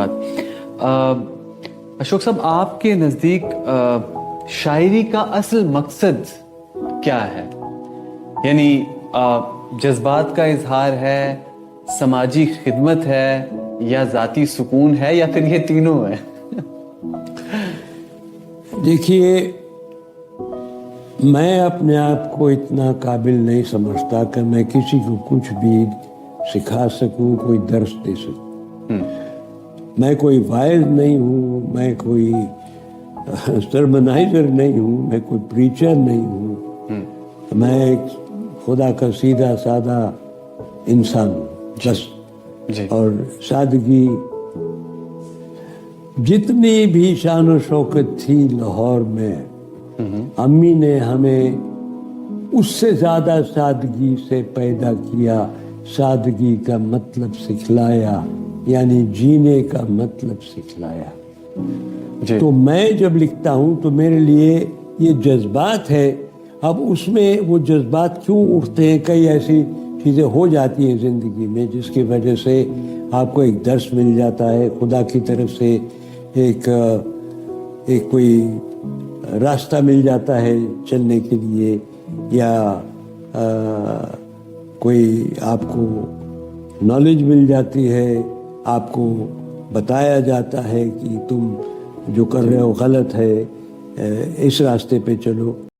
بات. اشوک صاحب, آپ کے نزدیک شاعری کا اصل مقصد کیا ہے؟ یعنی جذبات کا اظہار ہے, سماجی خدمت ہے, یا ذاتی سکون ہے, یا پھر یہ تینوں ہے؟ دیکھیے, میں اپنے آپ کو اتنا قابل نہیں سمجھتا کہ میں کسی کو کچھ بھی سکھا سکوں, کوئی درس دے سکوں. میں کوئی واعظ نہیں ہوں, میں کوئی سرمنائزر نہیں ہوں, میں کوئی پریچر نہیں ہوں. میں ایک خدا کا سیدھا سادہ انسان ہوں بس. اور سادگی, جتنی بھی شان و شوکت تھی لاہور میں, امی نے ہمیں اس سے زیادہ سادگی سے پیدا کیا, سادگی کا مطلب سکھلایا, یعنی جینے کا مطلب سکھلایا. تو میں جب لکھتا ہوں تو میرے لیے یہ جذبات ہے. اب اس میں وہ جذبات کیوں اٹھتے ہیں, کئی ایسی چیزیں ہو جاتی ہیں زندگی میں جس کی وجہ سے آپ کو ایک درس مل جاتا ہے, خدا کی طرف سے ایک کوئی راستہ مل جاتا ہے چلنے کے لیے, یا کوئی آپ کو نالج مل جاتی ہے, آپ کو بتایا جاتا ہے کہ تم جو کر رہے ہو غلط ہے, اس راستے پہ چلو.